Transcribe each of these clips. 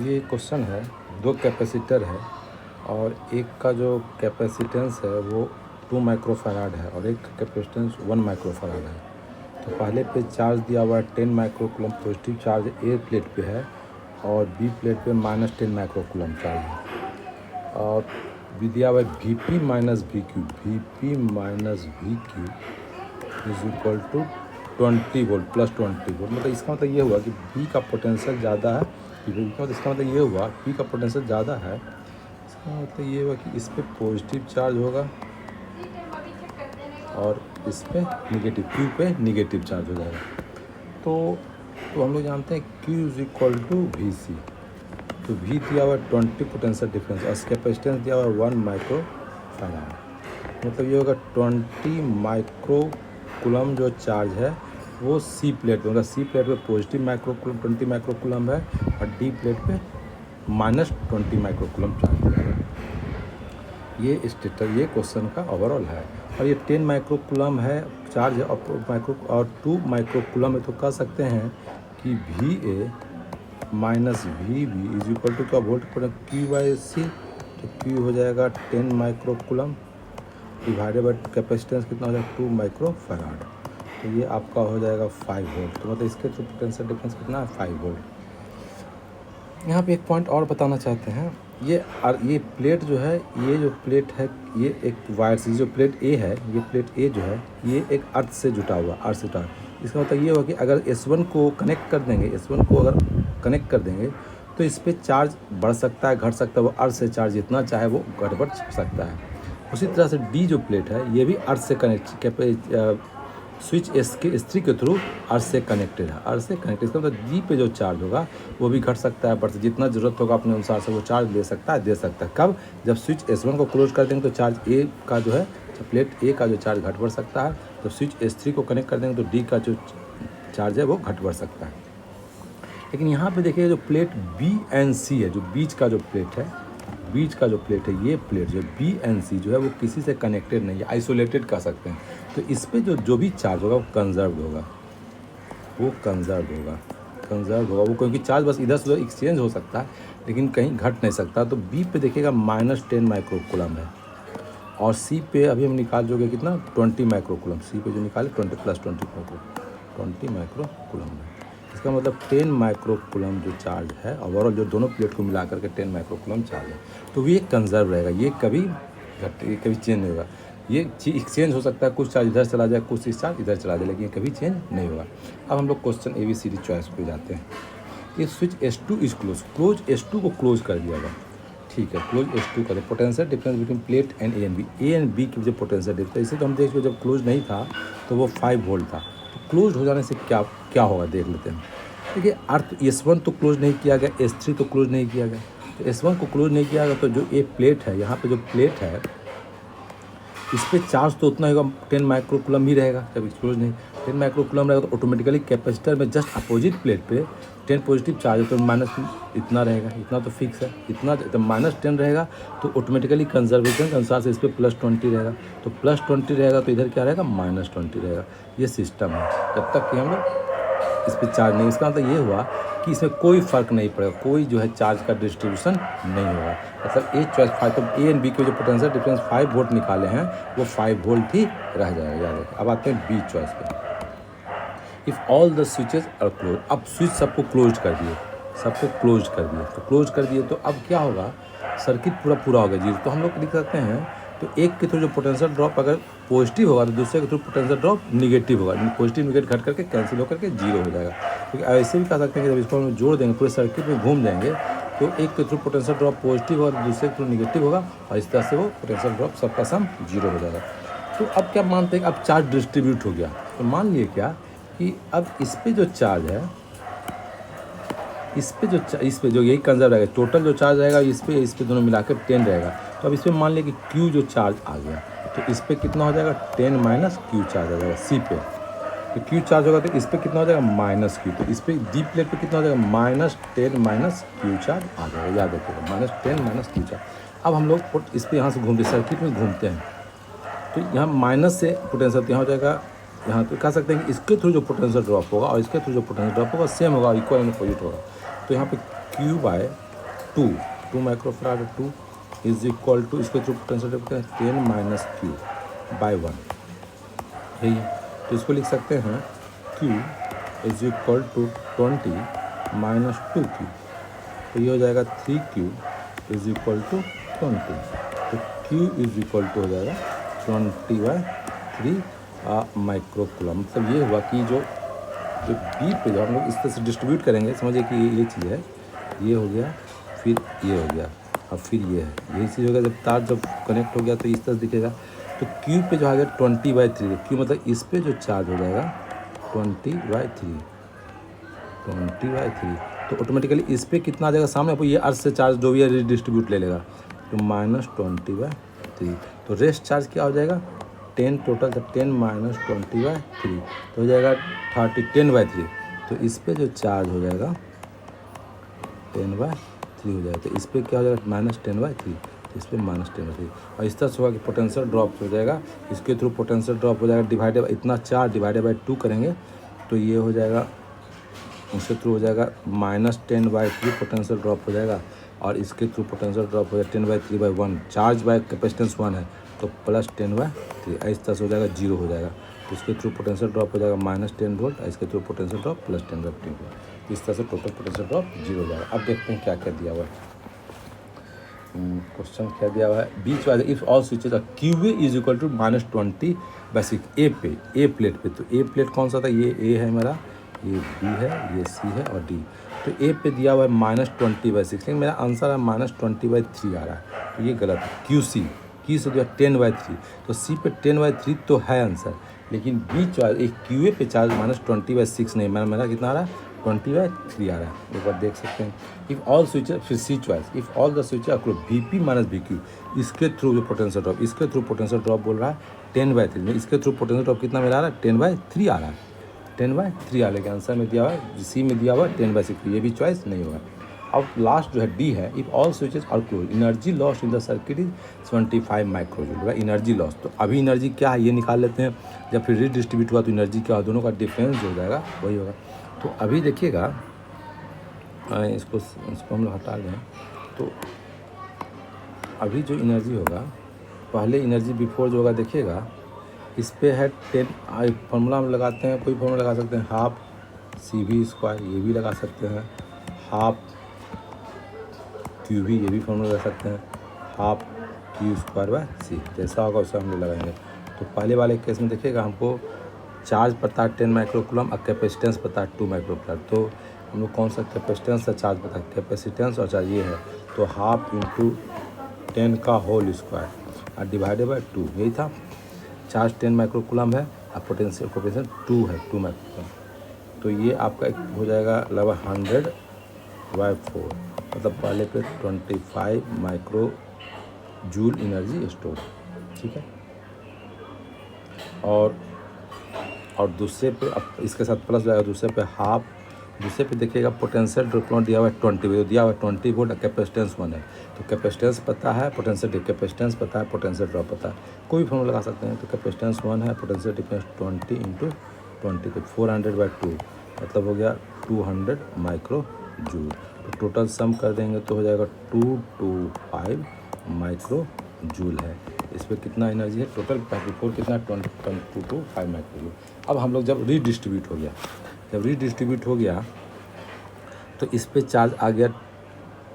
ये क्वेश्चन है, दो कैपेसिटर है और एक का जो कैपेसिटेंस है वो 2 माइक्रोफैराड है और एक का कैपेसिटेंस 1 माइक्रोफैराड है। तो पहले पे चार्ज दिया हुआ है 10 माइक्रोकूलम पॉजिटिव चार्ज ए प्लेट पे है और बी प्लेट पे -10 माइक्रोकूलम चार्ज है और दिया हुआ है Vp minus V Q, Vp minus V Q is equal to 20 volt plus 20 volt. मतलब इसका मतलब ये हुआ कि बी का पोटेंशियल ज़्यादा है, इसका मतलब ये हुआ पी का पोटेंशियल ज़्यादा है। इसका मतलब ये हुआ कि इस पर पॉजिटिव चार्ज होगा और इस पर निगेटिव, क्यू पे निगेटिव चार्ज हो जाएगा। तो हम लोग जानते हैं Q is equal to V C. तो V दिया हुआ 20 पोटेंशियल डिफरेंस और कैपेसिटेंस दिया हुआ 1 माइक्रो फैराड। मतलब ये होगा 20 माइक्रोकूलम जो चार्ज है वो C प्लेट पे, मतलब C प्लेट पे पॉजिटिव माइक्रोकूलम 20 माइक्रोकूलम है और D प्लेट पे -20 माइक्रोकूलम चार्ज है। ये स्टेटर, ये क्वेश्चन का ओवरऑल है और ये 10 माइक्रोकूलम है चार्ज है और 2 माइक्रोकूलम है। तो कह सकते हैं कि VA minus VB is equal to क्या वोल्ट पर Q/C। तो Q हो जाएगा 10 माइक्रोकूलम डिवाइडेड बाई कैपेसिटेंस कितना हो जाएगा 2 माइक्रोफैराड। तो ये आपका हो जाएगा 5 वोल्ट। तो मतलब इसके थ्रू पोटेंशियल डिफरेंस कितना है 5 वोल्ट। यहाँ पे एक पॉइंट और बताना चाहते हैं, ये प्लेट जो है, ये जो प्लेट है ये एक वायर से, जो प्लेट A है, ये प्लेट A जो है ये एक अर्थ से जुटा हुआ, अर्थ से जुटा। इसका मतलब ये हुआ कि अगर S1 को कनेक्ट कर देंगे, S1 को अगर कनेक्ट कर देंगे तो इस पर चार्ज बढ़ सकता है, घट सकता है। वो अर्थ से चार्ज जितना चाहे वो घट बढ़ सकता है। उसी तरह से D जो प्लेट है ये भी अर्थ से कनेक्ट, स्विच एस के स्त्री के थ्रू अर्थ से कनेक्टेड है, अर्थ से कनेक्टेड। इसका मतलब डी पे जो चार्ज होगा वो भी घट सकता है, बढ़ जितना ज़रूरत होगा अपने अनुसार से वो चार्ज ले सकता है, दे सकता है। कब? जब स्विच S1 को क्लोज कर देंगे तो चार्ज ए का जो है, प्लेट ए का जो चार्ज घट बढ़ सकता है। तो स्विच S3 को कनेक्ट कर देंगे तो डी का जो चार्ज है वो घट बढ़ सकता है। लेकिन यहाँ पे देखिए जो प्लेट बी एंड सी है, जो बीच का जो प्लेट है, बीच का जो प्लेट है, ये प्लेट जो बी एंड सी जो है वो किसी से कनेक्टेड नहीं है, आइसोलेटेड कह सकते हैं। तो इस पर जो भी चार्ज होगा वो कंजर्व होगा, वो कंजर्व होगा वो, क्योंकि चार्ज बस इधर से उधर एक्सचेंज हो सकता है लेकिन कहीं घट नहीं सकता। तो बी पे देखिएगा -10 माइक्रोकूलम है और सी पे अभी हम निकाल जोगे कितना 20 माइक्रोकूलम। सी पे जो निकाले 20 + 20 माइक्रोकूलम है। इसका मतलब 10 माइक्रोकूलम जो चार्ज है ओवरऑल, जो दोनों प्लेट को मिला करके 10 माइक्रोकूलम चार्ज है। तो ये कंजर्व रहेगा, ये कभी चेंज नहीं होगा। ये एक्सचेंज हो सकता है, कुछ चार्ज इधर चला जाए, कुछ चार्ज इधर चला जाए, लेकिन ये कभी चेंज नहीं होगा। अब हम लोग क्वेश्चन ABCD चॉइस पे जाते हैं। ये switch S2 is close S2 को क्लोज कर दिया गया, ठीक है, क्लोज S2 कर दे। Potential difference between plate and A and B की जो पोटेंशियल डिफरेंस, इसे तो हम देख लो जब क्लोज नहीं था तो वो 5 वोल्ट था। तो क्लोज हो जाने से क्या होगा देख लेते हैं। देखिए अर्थ S1 तो क्लोज नहीं किया गया, S3 तो क्लोज नहीं किया गया। तो S1 को क्लोज नहीं किया गया तो जो एक प्लेट है, यहाँ पे जो प्लेट है इस पर चार्ज तो उतना होगा 10 माइक्रोकूलम ही रहेगा। जब क्लोज नहीं 10 माइक्रोकूलम रहेगा तो ऑटोमेटिकली कैपेसिटर में जस्ट अपोजिट प्लेट पे 10 पॉजिटिव चार्ज है तो माइनस इतना रहेगा, इतना तो फिक्स है, इतना तो -10 रहेगा। तो ऑटोमेटिकली कंजर्वेशन के अनुसार से इस पर +20 रहेगा। तो +20 रहेगा तो इधर क्या रहेगा -20 रहेगा। ये सिस्टम है जब तक कि हम लोग इस पर चार्ज नहीं। इसका मतलब ये हुआ कि इसमें कोई फ़र्क नहीं पड़ेगा, कोई जो है चार्ज का डिस्ट्रीब्यूशन नहीं होगा। मतलब ए चॉइस 5, तो ए एंड बी के जो पोटेंशियल डिफरेंस 5 वोल्ट निकाले हैं वो 5 वोल्ट ही रह जाएगा, याद रखें। अब आते हैं बी चॉइस पे। If all the switches are close, अब स्विच सबको क्लोज कर दिए, तो क्लोज कर दिए तो अब क्या होगा, सर्किट पूरा हो गया जी। तो हम लोग लिख सकते हैं, तो एक के थ्रू जो पोटेंशियल ड्रॉप अगर पॉजिटिव होगा तो दूसरे के थ्रू पोटेंशियल ड्रॉप निगेटिव होगा, पॉजिटिव निगेटिव घट करके कैंसिल होकर के 0 हो जाएगा। क्योंकि ऐसे भी कह सकते हैं कि जब इसको हम जोड़ देंगे, पूरे सर्किट में घूम जाएंगे तो एक के थ्रू पोटेंशियल ड्रॉप पॉजिटिव होगा, दूसरे के थ्रू निगेटिव होगा और इस तरह से वो पोटेंशियल ड्रॉप सबका सम 0 हो जाएगा। तो अब क्या मानते हैं, अब चार्ज डिस्ट्रीब्यूट हो गया। तो मान लिए क्या कि अब इस पर जो चार्ज है, इस पे जो यही कंजर्व रहेगा, टोटल जो चार्ज रहेगा इस पे दोनों मिलाकर 10 रहेगा। तो अब इस पर मान लिया कि Q जो चार्ज आ गया तो इस पर कितना हो जाएगा 10 - Q चार्ज आ जाएगा C पे। तो Q चार्ज होगा तो इस पर कितना हो जाएगा -Q। तो इस पर D प्लेट पे कितना हो जाएगा -10 - Q चार्ज आ जाएगा, याद रखिएगा -10 - Q चार्ज। अब हम लोग इस पर यहाँ से घूमते सर्किट में घूमते हैं तो यहाँ माइनस से पोटेंशियल यहाँ हो जाएगा, यहाँ तो कह सकते हैं कि इसके थ्रू जो पोटेंशियल ड्रॉप होगा और इसके थ्रू जो पोटेंशियल ड्रॉप होगा सेम होगा, इक्वल एंड अपोजिट होगा। तो यहाँ पे Q/, two microfarad 2 is equal to, इसके through potential difference 10 minus Q by 1, यही है। तो इसको लिख सकते हैं Q is equal to 20 minus 2Q, तो ये हो जाएगा 3Q इज इक्वल टू 20, तो Q इज इक्वल टू हो जाएगा 20/3 माइक्रोकूलम। मतलब ये हुआ कि जो बी पे जो हम लोग इस तरह से डिस्ट्रीब्यूट करेंगे, समझिए कि ये चीज़ है, ये हो गया, फिर ये हो गया, और फिर ये है, यही चीज़ हो गया। जब तार जब कनेक्ट हो गया तो इस तरह दिखेगा। तो Q पे जो आ गया 20/3, Q मतलब इस पे जो चार्ज हो जाएगा 20/3, तो ऑटोमेटिकली इस पे कितना आ जाएगा सामने, आपको ये अर्थ से चार्ज जो भी है रिडिस्ट्रीब्यूट ले लेगा, तो -20/3। तो रेस्ट चार्ज क्या हो जाएगा 10 टोटल, तो 10 माइनस 20/3 तो हो जाएगा 10/3। तो इस पे जो चार्ज हो जाएगा 10/3 हो जाएगा, तो इस पे क्या हो जाएगा -10/3, तो इस पे -10/3। और इस तरह से होगा कि पोटेंशियल ड्रॉप हो जाएगा, इसके थ्रू पोटेंशियल ड्रॉप हो जाएगा डिवाइडेड, इतना चार्ज डिवाइडेड बाई 2 करेंगे तो ये हो जाएगा, उसके थ्रू हो जाएगा -10/3 पोटेंशियल ड्रॉप हो जाएगा, और इसके थ्रू पोटेंशियल ड्रॉप हो जाएगा 10/3/1, चार्ज बाय कैपेसिटेंस 1 है तो +10/3, इस तरह से हो जाएगा 0 हो जाएगा। तो इसके थ्रू पोटेंशियल ड्रॉप हो जाएगा -10 वोल्ट, और इसके थ्रू पोटेंशियल ड्रॉप +10/3 वोल्ट। इस तरह से टोटल पोटेंशियल ड्रॉप 0 हो जाएगा। अब देखते हैं क्या क्या दिया हुआ है। क्वेश्चन क्या दिया हुआ है, बीच वाले if all switches QA is equal to -20/6 A पे, ए प्लेट पे, तो ए प्लेट कौन सा था, ये ए है मेरा, ये बी है, ये सी है और डी। तो ए पे दिया हुआ है -20/6, लेकिन मेरा आंसर है -20/3 आ रहा है, तो ये गलत है। QC की से दिया 10/3, तो सी पे 10/3 तो है आंसर, लेकिन बीच वाले एक QA पे चार्ज -20/6 नहीं, मेरा कितना आ रहा है 20/3 आ रहा है। एक बार देख सकते हैं। इफ ऑल स्विचेस, फिर see choice, if all the switches across VP minus VQ, इसके थ्रू जो पोटेंशियल ड्रॉप, इसके थ्रू पोटेंशियल ड्रॉप बोल रहा है 10/3 में, इसके थ्रू पोटेंशियल ड्रॉप कितना मेरा आ रहा है 10/3 आ रहा है, 10/3 आ रहा है। आंसर में दिया हुआ है, सी में दिया हुआ है 10/6, ये भी चॉइस नहीं होगा। अब लास्ट जो है डी है, if all switches are close energy lost in the circuit is 75 microjoule, energy loss. तो अभी एनर्जी क्या है ये निकाल लेते हैं, जब फिर रीडिस्ट्रीब्यूट हुआ तो एनर्जी क्या हो, दोनों का डिफरेंस हो जाएगा, वही होगा। तो अभी देखिएगा, इसको हम लोग हटा लें, तो अभी जो एनर्जी होगा, पहले एनर्जी बिफोर जो होगा देखिएगा, इस पे है 10, फार्मूला हम लगाते हैं, कोई फार्मूला लगा सकते हैं, हाफ CV², ये भी लगा सकते हैं, हाफ QV, ये भी फार्मूला लगा सकते हैं, हाफ Q²/C, जैसा होगा वैसा हम लोग लगाएंगे। तो पहले वाले केस में देखिएगा, हमको चार्ज पता है 10 माइक्रोकूलम और कैपेसिटेंस पता है 2 माइक्रोफैराड, तो हम लोग कौन सा कैपेसिटेंस का चार्ज पता है, कैपेसिटेंस और चार्ज ये है, तो हाफ इंटू 10 का होल स्क्वायर और डिवाइडेड बाई 2, यही था। चार्ज 10 माइक्रोकूलम है और पोटेंशियल कोएफिशिएंट 2 है, 2 माइक्रोकूलम, तो ये आपका हो जाएगा लगभग 100/4, मतलब पहले पे 25 माइक्रो जूल एनर्जी स्टोर, ठीक है। और दूसरे पे अब इसके साथ प्लस जाएगा, दूसरे पे हाफ, दूसरे पे देखिएगा पोटेंशियल ड्रॉप दिया हुआ है 20, दिया हुआ है 20 वोल्ट, कैपेसिटेंस 1 है, तो कैपेसिटेंस पता है, पोटेंशियल कैपेसिटेंस पता है, पोटेंशियल ड्रॉप पता है, कोई फॉर्मूला लगा सकते हैं। तो कैपेसिटेंस 1 है, पोटेंशियल डिफरेंस 20 × 20, तो 400/2 मतलब हो गया 200 माइक्रो जूल। तो टोटल सम कर देंगे तो हो जाएगा 225 माइक्रो जूल है। इस पर कितना एनर्जी है टोटल, 24 कितना 225 माइक्रो जूल। अब हम लोग जब रीडिस्ट्रीब्यूट हो गया, तो इस पे चार्ज आ गया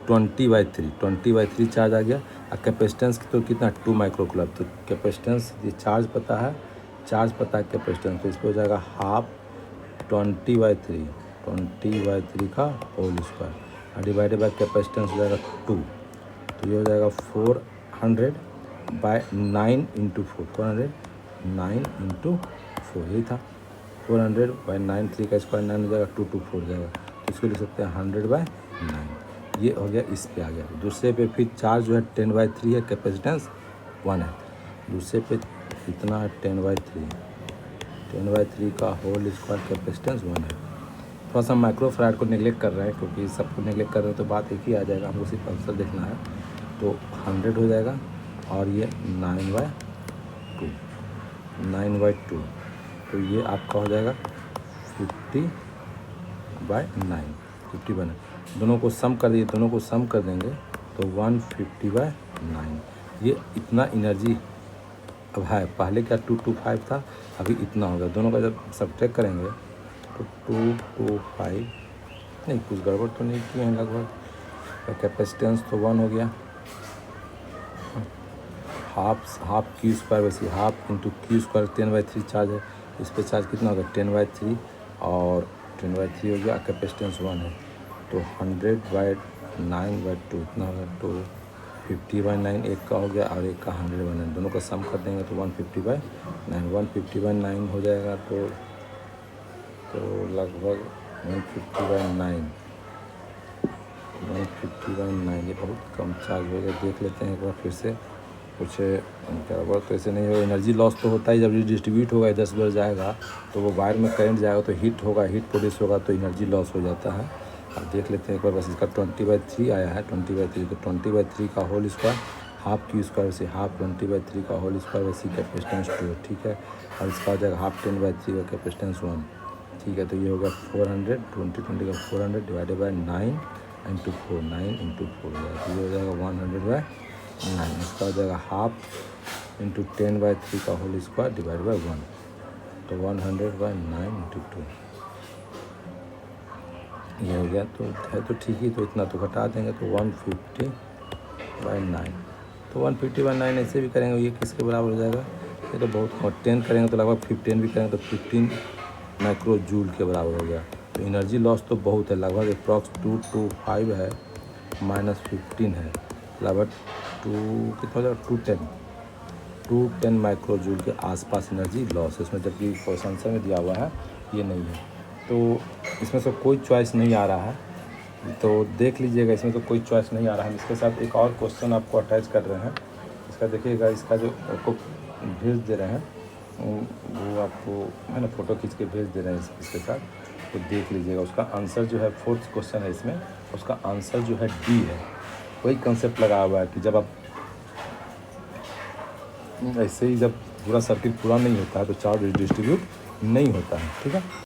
20/3 चार्ज आ गया, और कैपेसिटेंस तो कितना 2 माइक्रोकूलम, तो कैपेसिटेंस ये चार्ज पता है कैपेसिटेंस, तो इस पर हो जाएगा हाफ 20/3 का होल स्क्वायर और डिवाइडेड बाय कैपेसिटेंस हो जाएगा 2, तो ये हो जाएगा 400/9 × 4, 409 × 4, यही था 400/9, 3 का स्क्वायर 9 हो जाएगा, 224 हो जाएगा, तो इसको लिख सकते हैं 100/9, ये हो गया, इस पे आ गया। दूसरे पे फिर चार्ज जो है 10/3 है, कैपेसिटेंस 1 है, दूसरे पे इतना है 10/3 का होल स्क्वायर, कैपेसिटेंस 1 है। थोड़ा सा माइक्रोफैराड को नेगलेक्ट कर रहे हैं, क्योंकि सबको नेगलेक्ट कर रहे हैं तो बात एक ही आ जाएगा, हमको सिर्फ आंसर देखना है। तो 100 हो जाएगा, और ये 9/2, तो ये आपका हो जाएगा 50/9, 50/9, दोनों को सम कर दिए, दोनों को सम कर देंगे तो 150/9 ये इतना एनर्जी अब है। पहले क्या 225 था, अभी इतना हो गया। दोनों का जब सब्ट्रैक्ट करेंगे तो 225 नहीं, कुछ गड़बड़ तो नहीं किए हैं लगभग। कैपेसिटेंस तो 1 हो गया, हाफ क्यू स्क्वायर वैसे half into Q square 10/3 charge है। इस पर चार्ज कितना होगा 10/3 और 10/3 हो गया। कैपेसिटेंस 1 है तो 100/9/2 इतना होगा। तो 50/9 एक का हो गया और एक का 100/9, दोनों का सम कर देंगे तो 150/9 150/9 हो जाएगा। तो लगभग 150/9 ये बहुत कम चार्ज हो गया। देख लेते हैं एक बार फिर से, कुछ गड़बड़ तो ऐसे नहीं होगा। एनर्जी लॉस तो होता ही जब डिस्ट्रीब्यूट होगा, 10 बार जाएगा तो वो वायर में करंट जाएगा तो हीट होगा, हीट प्रोड्यूस होगा तो एनर्जी लॉस हो जाता है। अब देख लेते हैं एक बार बस। इसका 20/3 आया है, 20/3 तो 20/3 का whole square half Q square से हाफ 20/3 का होल स्क्वायर वैसी कैपेसिटेंस 2, ठीक है। और इसका हो जाएगा हाफ 10/3 का कैपेसिटेंस 1, ठीक है। तो ये होगा 400, 20 का 400 डिवाइडेड बाई 9 इंटू 4, 9 इंटू 4 हो जाएगा। तो ये हो जाएगा 100/9। इसका हो जाएगा हाफ इंटू 10/3 का होल स्क्वायर डिवाइड बाई 1, तो 100/9 इंटू 2 ये हो गया। तो है तो ठीक ही, तो इतना तो घटा देंगे तो 150/9। तो 150/9 ऐसे भी करेंगे, ये किसके बराबर हो जाएगा? ये तो बहुत 10 करेंगे तो लगभग 15 भी करेंगे तो 15 माइक्रो जूल के बराबर हो गया। तो एनर्जी लॉस तो बहुत है, लगभग अप्रॉक्स 225 है माइनस 15 है, लगभग 2 कितना हो जाएगा 210 माइक्रो जूल के आसपास एनर्जी लॉस है इसमें। जबकि क्वेश्चन आंसर में दिया हुआ है ये नहीं है, तो इसमें से कोई चॉइस नहीं आ रहा है। तो देख लीजिएगा, इसमें तो कोई चॉइस नहीं आ रहा है। इसके साथ एक और क्वेश्चन आपको अटैच कर रहे हैं, इसका देखिएगा। इसका जो आपको भेज दे रहे हैं वो आपको है ना फ़ोटो खींच के भेज दे रहे हैं इसके साथ, तो देख लीजिएगा। उसका आंसर जो है 4th क्वेश्चन है इसमें, उसका आंसर जो है डी है। वही कंसेप्ट लगा हुआ है कि जब आप ऐसे ही जब पूरा सर्किट पूरा नहीं होता है तो चार्ज डिस्ट्रीब्यूट नहीं होता है, ठीक है।